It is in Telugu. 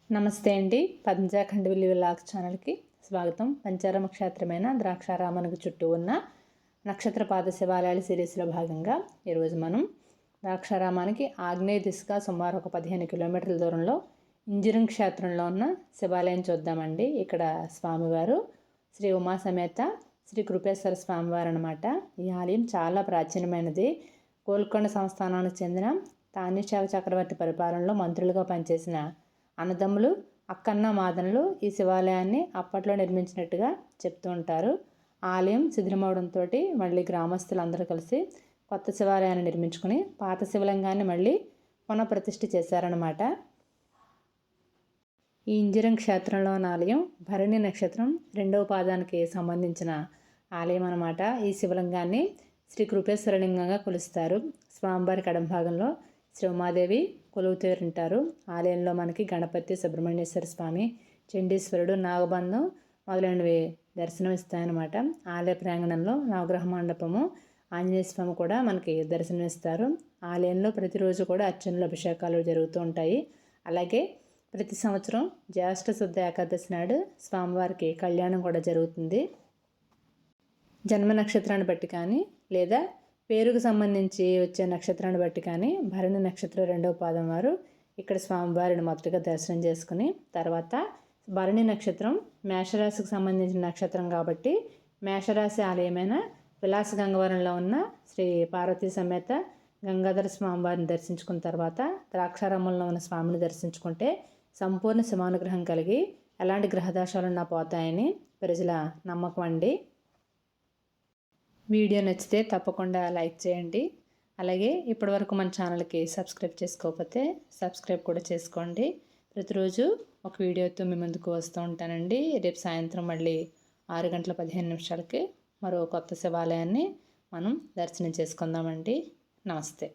నమస్తే అండి. పంచాఖండ విల్లు వ్లాగ్స్ ఛానల్కి స్వాగతం. పంచారామ క్షేత్రమైన ద్రాక్షారామానికి చుట్టూ ఉన్న నక్షత్రపాద శివాలయాల సిరీస్లో భాగంగా ఈరోజు మనం ద్రాక్షారామానికి ఆగ్నేయ దిశగా సుమారు ఒక 15 కిలోమీటర్ల దూరంలో ఇంజరం క్షేత్రంలో ఉన్న శివాలయం చూద్దామండి. ఇక్కడ స్వామివారు శ్రీ ఉమా సమేత శ్రీ కృపేశ్వర స్వామివారు అనమాట. ఈ ఆలయం చాలా ప్రాచీనమైనది. గోల్కొండ సంస్థానానికి చెందిన తానిషాక చక్రవర్తి పరిపాలనలో మంత్రులుగా పనిచేసిన అన్నదమ్ములు అక్కన్న మాదనలు ఈ శివాలయాన్ని అప్పట్లో నిర్మించినట్టుగా చెప్తూ ఉంటారు. ఆలయం శిథిలమవడంతో మళ్ళీ గ్రామస్తులందరూ కలిసి కొత్త శివాలయాన్ని నిర్మించుకుని పాత శివలింగాన్ని మళ్ళీ పునఃప్రతిష్ఠ చేశారనమాట. ఈ ఇంజరం క్షేత్రంలోని ఆలయం భరణి నక్షత్రం 2వ పాదానికి సంబంధించిన ఆలయం అనమాట. ఈ శివలింగాన్ని శ్రీ కృపేశ్వరలింగంగా కొలుస్తారు. స్వామివారి కడం భాగంలో శ్రీ ఉమాదేవి కొలువుతీరుంటారు. ఆలయంలో మనకి గణపతి, సుబ్రహ్మణ్యేశ్వర స్వామి, చండీశ్వరుడు, నాగబంధం మొదలైనవి దర్శనమిస్తాయన్నమాట. ఆలయ ప్రాంగణంలో నవగ్రహ మండపము, ఆంజనేయ స్వామి కూడా మనకి దర్శనమిస్తారు. ఆలయంలో ప్రతిరోజు కూడా అర్చనలు, అభిషేకాలు జరుగుతూ ఉంటాయి. అలాగే ప్రతి సంవత్సరం జ్యేష్ఠ శుద్ధ ఏకాదశి నాడు స్వామివారికి కళ్యాణం కూడా జరుగుతుంది. జన్మ నక్షత్రాన్ని బట్టి కానీ లేదా పేరుకు సంబంధించి వచ్చే నక్షత్రాన్ని బట్టి కానీ భరణి నక్షత్రం 2వ పాదం వారు ఇక్కడ స్వామివారిని మొదటగా దర్శనం చేసుకుని తర్వాత భరణి నక్షత్రం మేషరాశికి సంబంధించిన నక్షత్రం కాబట్టి మేషరాశి ఆలయమైన విలాస గంగవరంలో ఉన్న శ్రీ పార్వతీ సమేత గంగాధర స్వామివారిని దర్శించుకున్న తర్వాత ద్రాక్షారామంలో ఉన్న స్వామిని దర్శించుకుంటే సంపూర్ణ శివానుగ్రహం కలిగి ఎలాంటి గ్రహదోషాలున్నా పోతాయని ప్రజల నమ్మకం అండి. వీడియో నచ్చితే తప్పకుండా లైక్ చేయండి. అలాగే ఇప్పటివరకు మన ఛానల్కి సబ్స్క్రైబ్ చేసుకోకపోతే సబ్స్క్రైబ్ కూడా చేసుకోండి. ప్రతిరోజు ఒక వీడియోతో మీ ముందుకు వస్తూ ఉంటానండి. రేపు సాయంత్రం మళ్ళీ 6:15 మరో కొత్త శివాలయాన్ని మనం దర్శనం చేసుకుందామండి. నమస్తే.